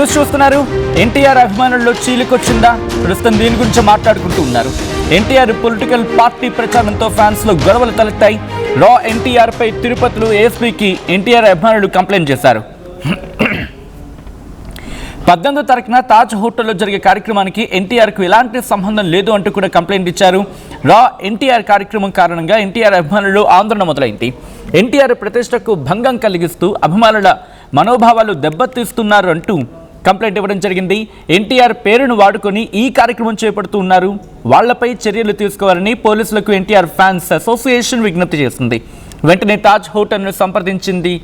News చూస్తున్నారు. ఎన్టీఆర్ అభిమానుల్లో చీలికొచ్చిందా? ప్రస్తుతం దీని గురించి మాట్లాడుకుంటూ ఉన్నారు. ఎన్టీఆర్ పొలిటికల్ పార్టీ ప్రచారంతో ఫ్యాన్స్ లో గొడవలు తలెత్తాయి. రా ఎన్టీఆర్ పై తిరుపతిలో ఏఎస్పీకి ఎన్టీఆర్ అభిమానులు కంప్లైంట్ చేశారు. 18వ తారీఖున తాజ్ హోటల్లో జరిగే కార్యక్రమానికి ఎన్టీఆర్కు ఎలాంటి సంబంధం లేదు అంటూ కూడా కంప్లైంట్ ఇచ్చారు. రా ఎన్టీఆర్ కార్యక్రమం కారణంగా ఎన్టీఆర్ అభిమానులు ఆందోళన మొదలైంది. ఎన్టీఆర్ ప్రతిష్టకు భంగం కలిగిస్తూ అభిమానుల మనోభావాలు దెబ్బతీస్తున్నారు అంటూ కంప్లైంట్ ఇవ్వడం జరిగింది. ఎన్టీఆర్ పేరును వాడుకొని ఈ కార్యక్రమం చేపడుతూ ఉన్నారు, వాళ్లపై చర్యలు తీసుకోవాలని పోలీసులకు ఎన్టీఆర్ ఫ్యాన్స్ అసోసియేషన్ విజ్ఞప్తి చేసింది. వెంటనే తాజ్ హోటల్ను సంప్రదించింది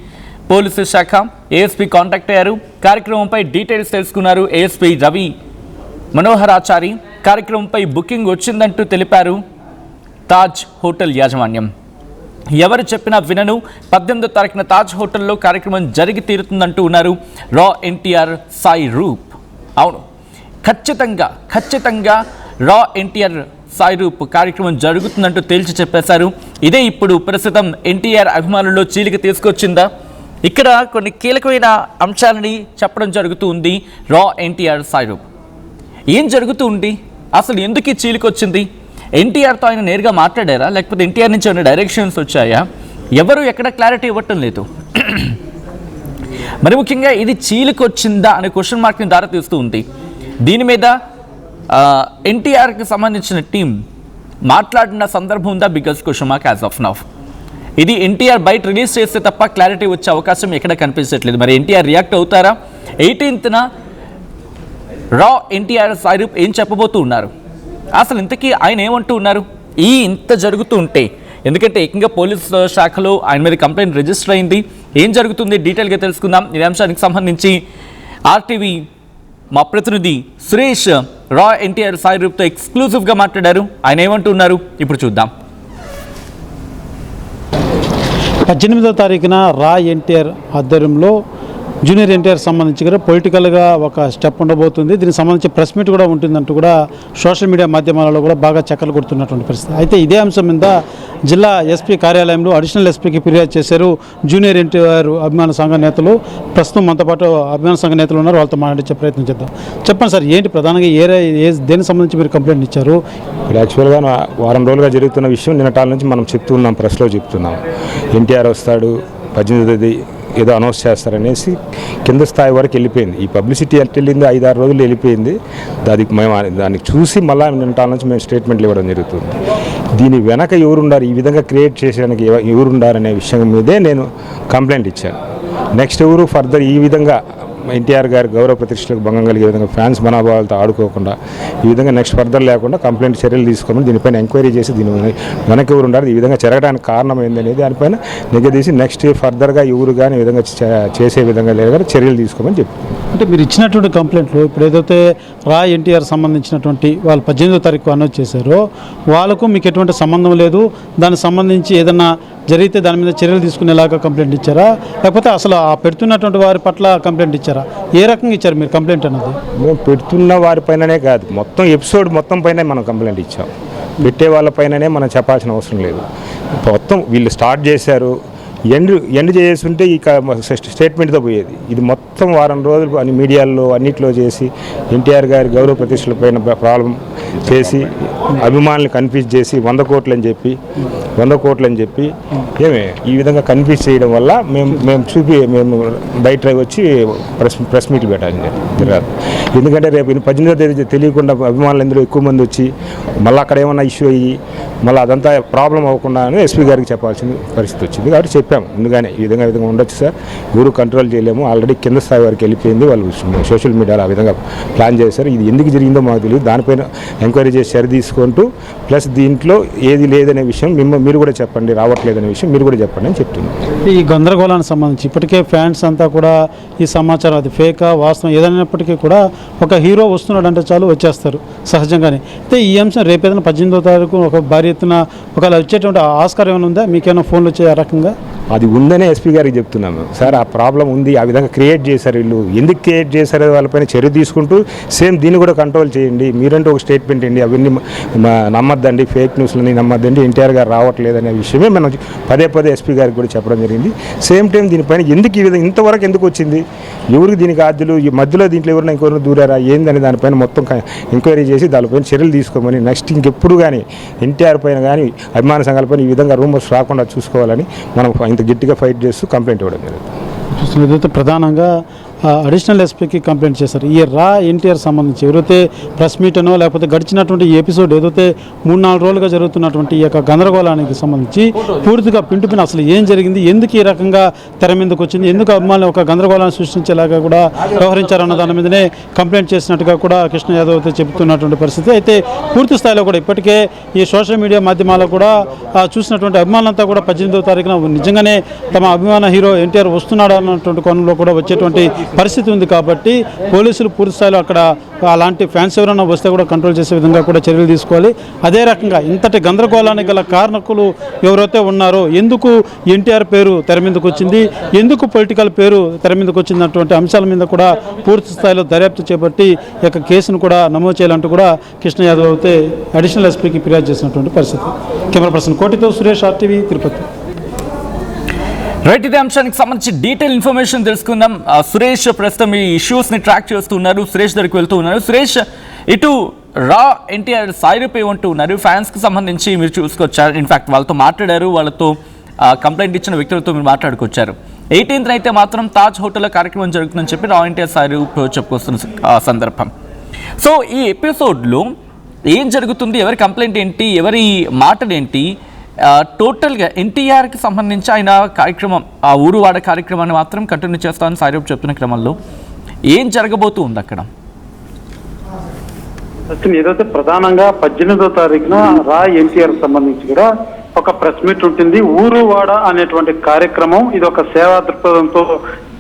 పోలీసు శాఖ. ఏఎస్పీ కాంటాక్ట్ అయ్యారు. కార్యక్రమంపై డీటెయిల్స్ తెలుసుకున్నారు ఏఎస్పీ రవి మనోహరాచారి. కార్యక్రమంపై బుకింగ్ వచ్చిందంటూ తెలిపారు తాజ్ హోటల్ యాజమాన్యం. ఎవరు చెప్పినా వినను, 18వ తారీఖున తాజ్ హోటల్లో కార్యక్రమం జరిగి తీరుతుందంటూ ఉన్నారు రా ఎన్టీఆర్ సాయి రూప్. అవును, ఖచ్చితంగా రా ఎన్టీఆర్ సాయి రూప్ కార్యక్రమం జరుగుతుందంటూ తేల్చి చెప్పేశారు. ఇదే ఇప్పుడు ప్రస్తుతం ఎన్టీఆర్ అభిమానుల్లో చీలిక తీసుకొచ్చిందా? ఇక్కడ కొన్ని కీలకమైన అంశాలని చెప్పడం జరుగుతూ ఉంది రా ఎన్టీఆర్ సాయి రూప్. ఏం జరుగుతూ ఉంది, అసలు ఎందుకు ఈ చీలికొచ్చింది? ఎన్టీఆర్తో ఆయన నేరుగా మాట్లాడారా, లేకపోతే ఎన్టీఆర్ నుంచి ఏమైనా డైరెక్షన్స్ వచ్చాయా? ఎవరు ఎక్కడ క్లారిటీ ఇవ్వటం లేదు. మరి ముఖ్యంగా ఇది చీలికొచ్చిందా అనే క్వశ్చన్ మార్క్ని దారితీస్తూ ఉంది. దీని మీద ఎన్టీఆర్కి సంబంధించిన టీం మాట్లాడిన సందర్భం ఉందా? Biggest question mark as of now. ఇది ఎన్టీఆర్ బయట రిలీజ్ చేస్తే తప్ప క్లారిటీ వచ్చే అవకాశం ఎక్కడ కనిపించట్లేదు. మరి ఎన్టీఆర్ రియాక్ట్ అవుతారా? 18న రా ఎన్టీఆర్ సాయి రూప్ ఏం చెప్పబోతూ ఉన్నారు? అసలు ఇంతకీ ఆయన ఏమంటూ ఉన్నారు? ఇంత జరుగుతూ ఉంటే, ఎందుకంటే ఏకంగా పోలీసు శాఖలో ఆయన మీద కంప్లైంట్ రిజిస్టర్ అయింది. ఏం జరుగుతుంది డీటెయిల్గా తెలుసుకుందాం. ఈ అంశానికి సంబంధించి ఆర్టీవీ మా ప్రతినిధి సురేష్ రా ఎన్టీఆర్ సాయి రూప్తో ఎక్స్క్లూజివ్గా మాట్లాడారు. ఆయన ఏమంటూ ఉన్నారు ఇప్పుడు చూద్దాం. 18వ తారీఖున రా ఎన్టీఆర్ ఆధ్వర్యంలో జూనియర్ ఎన్టీఆర్ సంబంధించి కూడా పొలిటికల్గా ఒక స్టెప్ ఉండబోతుంది. దీనికి సంబంధించి ప్రెస్ మీట్ కూడా ఉంటుందంటూ కూడా సోషల్ మీడియా మాధ్యమాలలో కూడా బాగా చక్కలు కొడుతున్నటువంటి పరిస్థితి. అయితే ఇదే అంశం మీద జిల్లా ఎస్పీ కార్యాలయంలో అడిషనల్ ఎస్పీకి ఫిర్యాదు చేశారు జూనియర్ ఎన్టీఆర్ అభిమాన సంఘ నేతలు. ప్రస్తుతం మనతో పాటు అభిమాన సంఘ నేతలు ఉన్నారు, వాళ్ళతో మాట్లాడే ప్రయత్నం చేద్దాం. చెప్పండి సార్, ఏంటి ప్రధానంగా దేనికి సంబంధించి మీరు కంప్లైంట్ ఇచ్చారు? యాక్చువల్గా వారం రోజులుగా జరుగుతున్న విషయం నిన్నటాల నుంచి మనం చెప్తున్నాం, ప్రెస్లో చెప్తున్నాం. ఎన్టీఆర్ వస్తాడు 18వ తేదీ ఏదో అనౌన్స్ చేస్తారనేసి కింద స్థాయి వరకు వెళ్ళిపోయింది. ఈ పబ్లిసిటీ అంటే వెళ్ళింది 5-6 రోజులు వెళ్ళిపోయింది. దానికి చూసి మళ్ళీ నిన్నటాల నుంచి మేము స్టేట్మెంట్లు ఇవ్వడం జరుగుతుంది. దీని వెనక ఎవరున్నారు, ఈ విధంగా క్రియేట్ చేసేదానికి ఎవరున్నారనే విషయం మీదే నేను కంప్లైంట్ ఇచ్చాను. నెక్స్ట్ ఎవరు ఫర్దర్ ఈ విధంగా ఎన్టీఆర్ గారి గౌరవ ప్రతిష్టలకు భంగం కలిగే విధంగా ఫ్యాన్స్ మనోభావాలతో ఆడుకోకుండా ఈ విధంగా నెక్స్ట్ ఫర్దర్ లేకుండా కంప్లైంట్ చర్యలు తీసుకోమని దీనిపైన ఎంక్వైరీ చేసి దీని వెనక ఎవరు ఉండాలి, ఈ విధంగా జరగడానికి కారణం ఏందనేది దానిపైన నిగదీసి నెక్స్ట్ ఫర్దర్గా ఎవరు కానీ ఈ విధంగా చేసే విధంగా లేదా చర్యలు తీసుకోమని చెప్పి. అంటే మీరు ఇచ్చినటువంటి కంప్లైంట్లు ఇప్పుడు ఏదైతే రా ఎన్టీఆర్ సంబంధించినటువంటి వాళ్ళు 18వ తారీఖు అనౌన్స్ చేశారో వాళ్ళకు మీకు ఎటువంటి సంబంధం లేదు, దానికి సంబంధించి ఏదన్నా జరిగితే దాని మీద చర్యలు తీసుకునేలాగా కంప్లైంట్ ఇచ్చారా, లేకపోతే అసలు ఆ పెడుతున్నటువంటి వారి పట్ల కంప్లైంట్ ఇచ్చారా? ఏ రకంగా ఇచ్చారు మీరు కంప్లైంట్ అన్నది? మేము పెడుతున్న వారిపైననే కాదు, మొత్తం ఎపిసోడ్ మొత్తం పైన మనం కంప్లైంట్ ఇచ్చాం. పెట్టే వాళ్ళపైననే మనం చెప్పాల్సిన అవసరం లేదు. మొత్తం వీళ్ళు స్టార్ట్ చేశారు, ఎండ్ చేస్తుంటే ఇక స్టేట్మెంట్తో పోయేది. ఇది మొత్తం వారం రోజులు అన్ని మీడియాల్లో అన్నిట్లో చేసి ఎన్టీఆర్ గారి గౌరవ ప్రతిష్టలపైన ప్రాబ్లం చేసి అభిమానులు కన్ఫ్యూజ్ చేసి 100 కోట్లు అని చెప్పి ఏమే ఈ విధంగా కన్ఫ్యూజ్ చేయడం వల్ల మేము బయట వచ్చి ప్రెస్ మీట్లు పెట్టాలి. ఎందుకంటే రేపు 18వ తేదీ తెలియకుండా అభిమానులు అందరూ ఎక్కువ మంది వచ్చి మళ్ళీ అక్కడ ఏమన్నా ఇష్యూ అయ్యి మళ్ళీ అదంతా ప్రాబ్లం అవ్వకుండా ఎస్పీ గారికి చెప్పాల్సిన పరిస్థితి వచ్చింది. కాబట్టి చెప్పాము ముందుగానే ఈ విధంగా ఉండొచ్చు సార్, ఊరు కంట్రోల్ చేయలేము, ఆల్రెడీ కింద స్థాయి వరకు వెళ్ళిపోయింది, వాళ్ళు సోషల్ మీడియాలో ఆ విధంగా ప్లాన్ చేశారు, ఇది ఎందుకు జరిగిందో మాకు తెలియదు, దానిపైన ఎంక్వైరీ చేసి సరి తీసుకుంటూ ప్లస్ దీంట్లో ఏది లేదనే విషయం మీరు కూడా చెప్పండి, రావట్లేదనే విషయం మీరు కూడా చెప్పండి అని చెప్తున్నాం. ఈ గందరగోళానికి సంబంధించి ఇప్పటికే ఫ్యాన్స్ అంతా కూడా ఈ సమాచారం అది ఫేకా వాస్తవం ఏదైనప్పటికీ కూడా ఒక హీరో వస్తున్నాడు అంటే చాలు వచ్చేస్తారు సహజంగానే. అయితే ఈ అంశం రేపు ఏదైనా 18వ తారీఖు ఒక భారీ ఎత్తున ఒకవేళ వచ్చేటువంటి ఆస్కారం ఏమైనా ఉందా? మీకేమైనా ఫోన్లు వచ్చే ఆ రకంగా? అది ఉందనే ఎస్పీ గారికి చెప్తున్నాము. సార్ ఆ ప్రాబ్లం ఉంది, ఆ విధంగా క్రియేట్ చేశారు వీళ్ళు, ఎందుకు క్రియేట్ చేశారో వాళ్ళపైన చర్య తీసుకుంటూ సేమ్ దీన్ని కూడా కంట్రోల్ చేయండి, మీరంటే ఒక స్టేట్మెంట్ అండి, అవన్నీ నమ్మద్దండి, ఫేక్ న్యూస్లని నమ్మద్దండి, ఎన్టీఆర్ గారు రావట్లేదనే విషయమే మనం పదే పదే ఎస్పీ గారికి కూడా చెప్పడం జరిగింది. సేమ్ టైం దీనిపైన ఎందుకు ఈ విధంగా ఇంతవరకు ఎందుకు వచ్చింది, ఎవరికి దీనికి ఆద్యులు, ఈ మధ్యలో దీంట్లో ఎవరైనా ఇంకెవరైనా దూరారా ఏందని దానిపైన మొత్తం ఎంక్వైరీ చేసి దానిపైన చర్యలు తీసుకోమని, నెక్స్ట్ ఇంకెప్పుడు కానీ ఎన్టీఆర్ పైన కానీ అభిమాన సంఘాలపైన ఈ విధంగా రూమర్స్ రాకుండా చూసుకోవాలని మనం ఇంత గట్టిగా ఫైట్ చేస్తూ కంప్లైంట్ ఇవ్వడం జరుగుతుంది. ఏదైతే ప్రధానంగా అడిషనల్ ఎస్పీకి కంప్లైంట్ చేశారు. ఈ రా ఎన్టీఆర్ సంబంధించి ఎవరైతే ప్రెస్ మీట్ అనో లేకపోతే గడిచినటువంటి ఈ ఎపిసోడ్ ఏదైతే 3-4 రోజులుగా జరుగుతున్నటువంటి ఈ యొక్క గందరగోళానికి సంబంధించి పూర్తిగా పింటుపిన అసలు ఏం జరిగింది, ఎందుకు ఈ రకంగా తెర మీదకి వచ్చింది, ఎందుకు అభిమానులు ఒక గందరగోళాన్ని సృష్టించేలాగా కూడా వ్యవహరించారన్న దాని మీదనే కంప్లైంట్ చేసినట్టుగా కూడా కృష్ణ యాదవ్ అయితే చెబుతున్నటువంటి పరిస్థితి. అయితే పూర్తి స్థాయిలో కూడా ఇప్పటికే ఈ సోషల్ మీడియా మాధ్యమాల్లో కూడా చూసినటువంటి అభిమానులంతా కూడా 18వ తారీఖున నిజంగానే తమ అభిమాన హీరో ఎన్టీఆర్ వస్తున్నాడు అన్నటువంటి కోణంలో కూడా వచ్చేటువంటి పరిస్థితి ఉంది. కాబట్టి పోలీసులు పూర్తి స్థాయిలో అక్కడ అలాంటి ఫ్యాన్స్ ఎవరైనా వస్తే కూడా కంట్రోల్ చేసే విధంగా కూడా చర్యలు తీసుకోవాలి. అదే రకంగా ఇంతటి గందరగోళానికి గల కారణకులు ఎవరైతే ఉన్నారో, ఎందుకు ఎన్టీఆర్ పేరు తెర మీదకి వచ్చింది, ఎందుకు పొలిటికల్ పేరు తెర మీదకి వచ్చినటువంటి అంశాల మీద కూడా పూర్తి స్థాయిలో దర్యాప్తు చేపట్టి ఈ యొక్క కేసును కూడా నమోదు చేయాలంటూ కూడా కృష్ణ యాదవ్ అయితే అడిషనల్ ఎస్పీకి ఫిర్యాదు చేసినటువంటి పరిస్థితి. కెమెరా పర్సన్ కోటితో సురేష్, RTV, తిరుపతి. రైట్, ఇదే అంశానికి సంబంధించి డీటెయిల్ ఇన్ఫర్మేషన్ తెలుసుకుందాం. సురేష్ ప్రస్తుతం ఈ ఇష్యూస్ని ట్రాక్ చేస్తూ ఉన్నారు, సురేష్ దగ్గరికి వెళ్తూ ఉన్నారు. సురేష్, ఇటు రా ఎన్టీఆర్ సాయిరూప్ ఏమంటూ ఉన్నారు, ఫ్యాన్స్కి సంబంధించి మీరు చూసుకొచ్చారు, ఇన్ఫ్యాక్ట్ వాళ్ళతో మాట్లాడారు, వాళ్ళతో కంప్లైంట్ ఇచ్చిన వ్యక్తులతో మీరు మాట్లాడుకొచ్చారు. 18th అయితే మాత్రం తాజ్ హోటల్లో కార్యక్రమం జరుగుతుందని చెప్పి రా ఎన్టీఆర్ సాయిరూప్ చెప్పుకొస్తున్న సందర్భం. సో ఈ ఎపిసోడ్లో ఏం జరుగుతుంది, ఎవరి కంప్లైంట్ ఏంటి, ఎవరి మాటలేంటి, టోటల్గా ఎన్టీఆర్కి సంబంధించి ఆయన కార్యక్రమం, ఆ ఊరువాడ కార్యక్రమాన్ని మాత్రం కంటిన్యూ చేస్తామని సాయిరూప్ చెప్తున్న క్రమంలో ఏం జరగబోతూ ఉంది అక్కడ? ఏదైతే ప్రధానంగా 18వ తారీఖున రా ఎన్టీఆర్ సంబంధించి కూడా ఒక ప్రెస్ మీట్ ఉంటుంది. ఊరువాడ అనేటువంటి కార్యక్రమం, ఇది ఒక సేవా దృక్పథంతో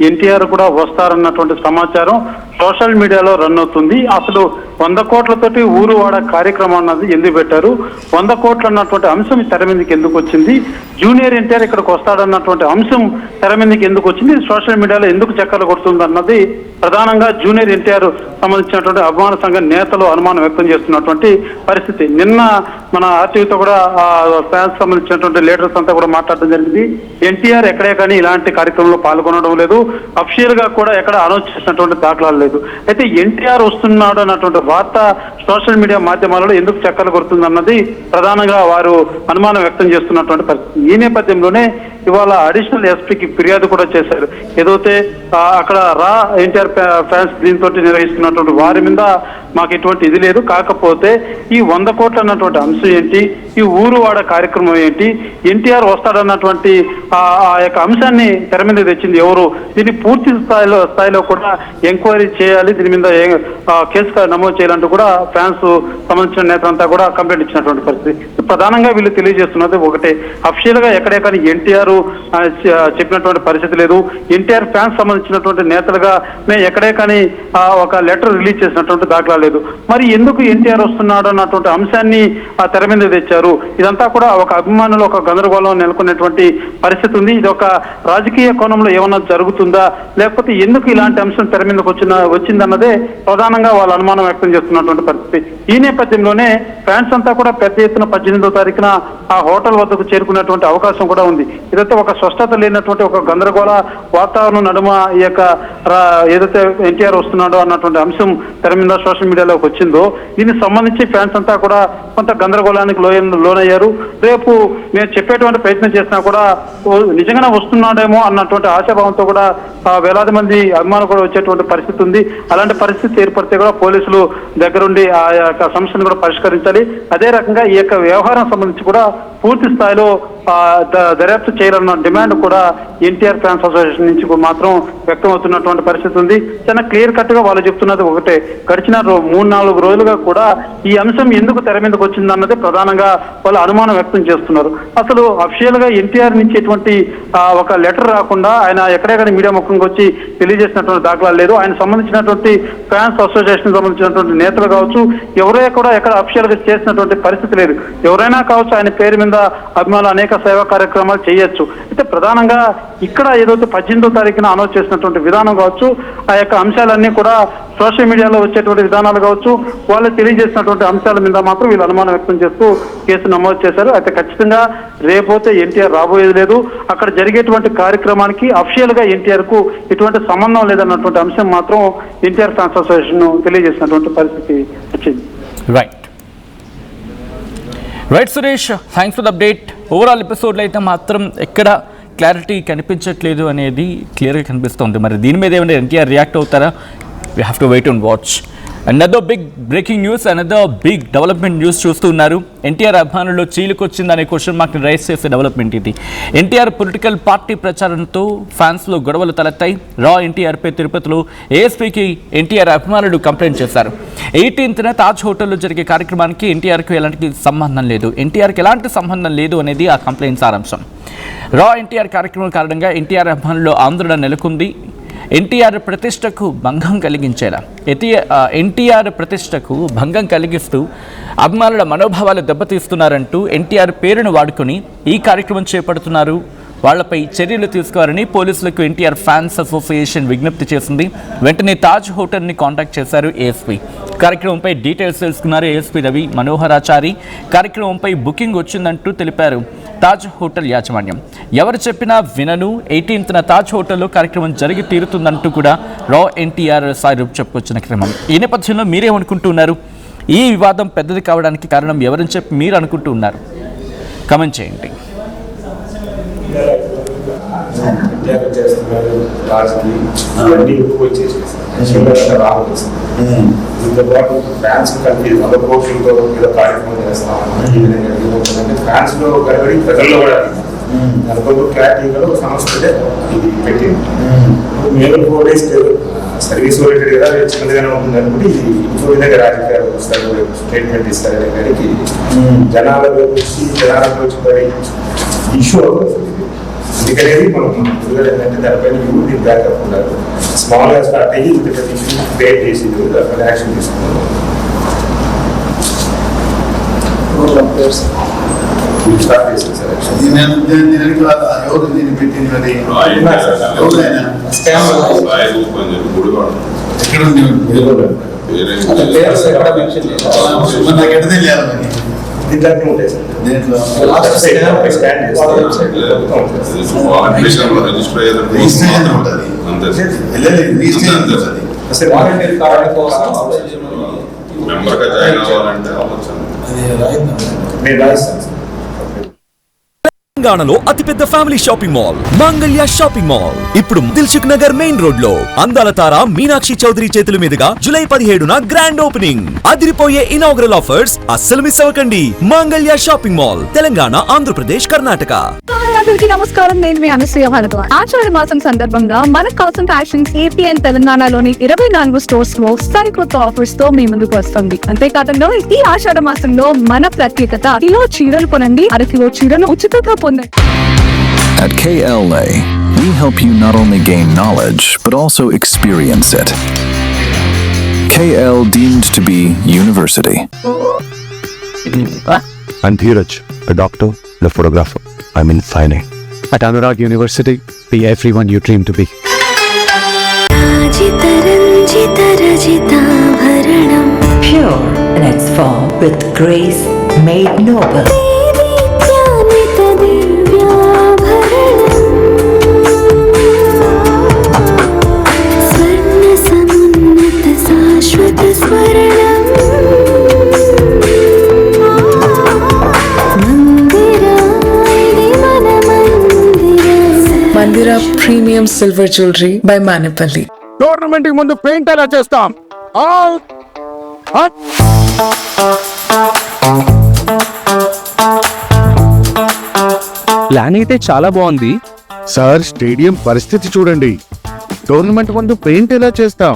ఎన్టీఆర్ కూడా వస్తారన్నటువంటి సమాచారం సోషల్ మీడియాలో రన్ అవుతుంది. అసలు 100 కోట్లతోటి ఊరువాడ కార్యక్రమం అన్నది ఎందుకు పెట్టారు, 100 కోట్లు అన్నటువంటి అంశం తెర మీదకి ఎందుకు వచ్చింది, జూనియర్ ఎన్టీఆర్ ఇక్కడికి వస్తాడన్నటువంటి అంశం తెర మీదకి ఎందుకు వచ్చింది, సోషల్ మీడియాలో ఎందుకు చక్కర్లు కొడుతుంది అన్నది ప్రధానంగా జూనియర్ ఎన్టీఆర్ సంబంధించినటువంటి అభిమాన సంఘ నేతలు అనుమానం వ్యక్తం చేస్తున్నటువంటి పరిస్థితి. నిన్న మన ఆర్టీవీతో కూడా ఫ్యాన్స్ సంబంధించినటువంటి లీడర్స్ అంతా కూడా మాట్లాడడం జరిగింది. ఎన్టీఆర్ ఎక్కడే కానీ ఇలాంటి కార్యక్రమంలో పాల్గొనడం లేదు, అఫీషియల్ గా కూడా ఎక్కడ అనౌన్స్ చేసినటువంటి దాఖలాలు లేదు. అయితే ఎన్టీఆర్ వస్తున్నాడు అన్నటువంటి వార్త సోషల్ మీడియా మాధ్యమాలలో ఎందుకు చక్కర్లు కొడుతుంది అన్నది ప్రధానంగా వారు అనుమానం వ్యక్తం చేస్తున్నటువంటి పరిస్థితి. ఈ నేపథ్యంలోనే ఇవాళ అడిషనల్ ఎస్పీకి ఫిర్యాదు కూడా చేశారు. ఏదైతే అక్కడ రా ఎన్టీఆర్ ఫ్యాన్స్ దీంతో నిర్వహిస్తున్నటువంటి వారి మీద మాకు ఎటువంటి ఇది లేదు, కాకపోతే ఈ 100 కోట్లు అన్నటువంటి అంశం ఏంటి, ఈ ఊరువాడ కార్యక్రమం ఏంటి, ఎన్టీఆర్ వస్తాడన్నటువంటి ఆ యొక్క అంశాన్ని తెర మీద తెచ్చింది ఎవరు, దీన్ని పూర్తి స్థాయిలో కూడా ఎంక్వైరీ చేయాలి, దీని మీద కేసు నమోదు చేయాలంటూ కూడా ఫ్యాన్స్ సంబంధించిన నేతలంతా కూడా కంప్లైంట్ ఇచ్చినటువంటి పరిస్థితి. ప్రధానంగా వీళ్ళు తెలియజేస్తున్నది ఒకటే, అఫీషియల్ గా ఎక్కడే కానీ ఎన్టీఆర్ చెప్పినటువంటి పరిస్థితి లేదు, ఎన్టీఆర్ ఫ్యాన్స్ సంబంధించినటువంటి నేతలుగా మేము ఎక్కడే కానీ ఒక లెటర్ రిలీజ్ చేసినటువంటి దాఖలా లేదు. మరి ఎందుకు ఎన్టీఆర్ వస్తున్నాడు అన్నటువంటి అంశాన్ని తెర మీద తెచ్చారు, ఇదంతా కూడా ఒక అభిమానులు ఒక గందరగోళం నెలకొన్నటువంటి పరిస్థితి ఉంది. ఇది ఒక రాజకీయ కోణంలో ఏమన్నా జరుగుతుందా, లేకపోతే ఎందుకు ఇలాంటి అంశం తెర మీదకి వచ్చిందన్నదే ప్రధానంగా వాళ్ళు అనుమానం వ్యక్తం చేస్తున్నటువంటి పరిస్థితి. ఈ నేపథ్యంలోనే ఫ్యాన్స్ అంతా కూడా పెద్ద ఎత్తున 18వ తారీఖున ఆ హోటల్ వద్దకు చేరుకునేటువంటి అవకాశం కూడా ఉంది. ఇదైతే ఒక స్పష్టత లేనటువంటి ఒక గందరగోళ వాతావరణం నడుమ ఈ యొక్క ఏదైతే ఎన్టీఆర్ వస్తున్నాడో అన్నటువంటి అంశం తెర మీద సోషల్ మీడియాలోకి వచ్చిందో, దీనికి సంబంధించి ఫ్యాన్స్ అంతా కూడా కొంత గందరగోళానికి లోనయ్యారు. రేపు మేము చెప్పేటువంటి ప్రయత్నం చేసినా కూడా నిజంగానే వస్తున్నాడేమో అన్నటువంటి ఆశాభావంతో కూడా వేలాది మంది అభిమానులు కూడా వచ్చేటువంటి పరిస్థితి ఉంది. అలాంటి పరిస్థితి ఏర్పడితే కూడా పోలీసులు దగ్గరుండి ఆ యొక్క సమస్యను కూడా పరిష్కరించాలి. అదే రకంగా ఈ యొక్క వ్యవహారం సంబంధించి కూడా పూర్తి స్థాయిలో దర్యాప్తు చేయాలన్న డిమాండ్ కూడా ఎన్టీఆర్ ఫ్యాన్స్ అసోసియేషన్ నుంచి మాత్రం వ్యక్తం అవుతున్నటువంటి పరిస్థితి ఉంది. చాలా క్లియర్ కట్ గా వాళ్ళు చెప్తున్నది ఒకటే, గడిచిన 3-4 రోజులుగా కూడా ఈ అంశం ఎందుకు తెర మీదకి వచ్చింది అన్నది ప్రధానంగా వాళ్ళు అనుమానం వ్యక్తం చేస్తున్నారు. అసలు అఫీషియల్ గా ఎన్టీఆర్ నుంచి ఎటువంటి ఒక లెటర్ రాకుండా ఆయన ఎక్కడెక్కడ మీడియా ముఖంగా వచ్చి తెలియజేసినటువంటి దాఖలాలు లేదు. ఆయన సంబంధించినటువంటి ఫ్యాన్స్ అసోసియేషన్ సంబంధించినటువంటి నేతలు కావచ్చు, ఎవరైనా కూడా ఎక్కడ అఫీషియల్ గా చేసినటువంటి పరిస్థితి లేదు. ఎవరైనా కావచ్చు ఆయన పేరు మీద అభిమానులు అనేక సేవా కార్యక్రమాలు చేయొచ్చు. అయితే ప్రధానంగా ఇక్కడ ఏదైతే 18వ తారీఖున అనౌన్స్ చేసినటువంటి విధానం కావచ్చు, ఆ యొక్క అంశాలన్నీ కూడా సోషల్ మీడియాలో వచ్చేటువంటి విధానాలు కావచ్చు, వాళ్ళు తెలియజేసినటువంటి అంశాల మీద మాత్రం వీళ్ళు అనుమానం వ్యక్తం చేస్తూ కేసు నమోదు చేశారు. అయితే ఖచ్చితంగా రేపోతే ఎన్టీఆర్ రాబోయేది లేదు. అక్కడ జరిగేటువంటి కార్యక్రమానికి అఫీషియల్ గా ఎన్టీఆర్ కు ఎటువంటి సంబంధం లేదన్నటువంటి అంశం మాత్రం ఎన్టీఆర్ ఫ్యాన్స్ అసోసియేషన్ తెలియజేసినటువంటి పరిస్థితి వచ్చింది. Right Suresh, thanks for the update. Overall ఎపిసోడ్లో అయితే మాత్రం ఎక్కడ క్లారిటీ కనిపించట్లేదు అనేది క్లియర్గా కనిపిస్తుంది. మరి దీని మీద ఏమైనా ఎన్టీఆర్ రియాక్ట్ అవుతారా? We have to wait and watch. Another big breaking news, another big development news చూస్తున్నారు. ఎన్టీఆర్ అభిమానుల్లో చీలుకొచ్చిందనే క్వశ్చన్ మార్క్ని రైజ్ చేసే డెవలప్మెంట్ ఇది. ఎన్టీఆర్ పొలిటికల్ పార్టీ ప్రచారంతో ఫ్యాన్స్లో గొడవలు తలెత్తాయి. రా ఎన్టీఆర్పై తిరుపతిలో ఏఎస్పీకి ఎన్టీఆర్ అభిమానులు కంప్లైంట్ చేశారు. 18న తాజ్ హోటల్లో జరిగే కార్యక్రమానికి ఎన్టీఆర్కి ఎలాంటి సంబంధం లేదు, ఎన్టీఆర్కి ఎలాంటి సంబంధం లేదు అనేది ఆ కంప్లైంట్ సారాంశం. రా ఎన్టీఆర్ కార్యక్రమం కారణంగా ఎన్టీఆర్ అభిమానుల్లో ఆందోళన నెలకొంది. ఎన్టీఆర్ ప్రతిష్టకు భంగం కలిగించేలా ఎన్టీఆర్ ప్రతిష్టకు భంగం కలిగిస్తూ అభిమానుల మనోభావాలు దెబ్బతీస్తున్నారంటూ ఎన్టీఆర్ పేరును వాడుకొని ఈ కార్యక్రమం చేపడుతున్నారు. వాళ్లపై చర్యలు తీసుకోవాలని పోలీసులకు ఎన్టీఆర్ ఫ్యాన్స్ అసోసియేషన్ విజ్ఞప్తి చేసింది. వెంటనే తాజ్ హోటల్ని కాంటాక్ట్ చేశారు ఏఎస్పీ. కార్యక్రమంపై డీటెయిల్స్ తెలుసుకున్నారు ఏఎస్పీ రవి మనోహరాచారి. కార్యక్రమంపై బుకింగ్ వచ్చిందంటూ తెలిపారు తాజ్ హోటల్ యాజమాన్యం. ఎవరు చెప్పినా వినను, 18న తాజ్ హోటల్లో కార్యక్రమం జరిగి తీరుతుందంటూ కూడా రా ఎన్టీఆర్ సాయిరూప్ చెప్పుకొచ్చిన క్రమం. ఈ నేపథ్యంలో మీరేమనుకుంటున్నారు? ఈ వివాదం పెద్దది కావడానికి కారణం ఎవరని చెప్పి మీరు అనుకుంటూ ఉన్నారు? కమెంట్ చేయండి. ఫ్యాన్స్ కలిపి 100 కోట్లతో ఏదో కార్యక్రమం చేస్తాం ఫ్యాన్స్ లో కలబడి ప్రజల్లో కూడా దానితో క్లారిటీగా ఒక సంస్థ ఇది పెట్టింది. మేము 4 days సర్వీస్ ఓరియంటెడ్ కదా చిన్నదిగానే ఉంటుంది అనుకుంటే ఇది ఇంకో విధంగా రాజకీయాలు వస్తారు, స్టేట్మెంట్ ఇస్తారనే దానికి జనాలలో వచ్చి పడి ఇష్యూ అవుతుంది. అందుకనేది మనం ఏంటంటే దానిపైన యూనిటీ బ్యాకప్ ఉన్నారు. స్మాల్గా స్టార్ట్ అయ్యి ఇంత ఇష్యూ క్రియేట్ చేసి దానిపైన యాక్షన్ తీసుకున్నారు. స్టార్ట్ చేసింది సార్ దీంట్లో ఉంటాయి సార్. తెలంగాణలో అతిపెద్ద family shopping mall Mangalya shopping mall ఇప్పుడు దిల్సుఖ్ నగర్ మెయిన్ రోడ్ లో అందాల తార మీనాక్షి చౌదరి చేతుల మీదుగా జూలై 17న గ్రాండ్ ఓపెనింగ్. అదిరిపోయే ఇనాగ్రల్ ఆఫర్స్ అస్సలు మిస్ అవ్వకండి. Mangalya shopping mall, Telangana, Andhra Pradesh, Karnataka. నమస్కారం, నేను మీ అనసూయ భరద్వాజ్. ఆషాఢ మాసం సందర్భంగా మన కాసన్ ఫ్యాషన్స్ ఏపీ అండ్ తెలంగాణలోని 24 స్టోర్స్ లో సరికొత్త ఆఫర్స్ తో మీ ముందుకు వస్తుంది. అంతేకాదంలో ఈ ఆషాఢ మాసంలో మన ప్రత్యేకత, కిలో చీరలు కొనండి, అరకిలో చీరలు ఉచితంగా పొందండి. At KLA, we help you not only gain knowledge, but also experience it. KL deemed to be university. I'm Dheeraj, a doctor and a photographer. I'm in fine art. At Anurag University, be everyone you dream to be. Pure in its form with grace made noble. Mandira Premium Silver Jewelry by Manipali. Tournament కి ముందు paint ఎలా చేస్తాం? Plan అయితే చాలా బాగుంది. Sir stadium పరిస్థితి చూడండి. Tournament ముందు పెయింట్ ఎలా చేస్తాం?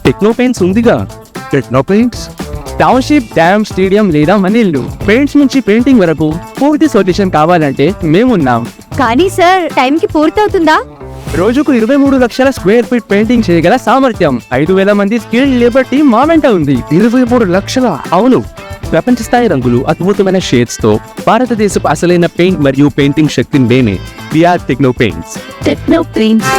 టెక్నో పెయింట్స్ ఉందిగా. Techno paints? Township, dam, stadium లేదా మనీళ్ళు పెయింట్స్ నుంచి పెయింటింగ్ వరకు పూర్తి సొల్యూషన్ కావాలంటే మేమున్నాం. కానీ సార్ టైంకి పూర్తవుతుందా? రోజుకు 23 లక్షల స్క్వేర్ ఫీట్ పెయింటింగ్ చేయగల సామర్థ్యం, 5,000 మంది స్కిల్డ్ లేబర్ టీం మా వెంట ఉంది. 23 లక్షల? అవును, ప్రపంచ స్థాయి రంగులు, అద్భుతమైన షేడ్స్ తో భారతదేశపు అసలైన పెయింట్ మరియు పెయింటింగ్ శక్తిని మేమే. We are Techno Paints. Techno paints.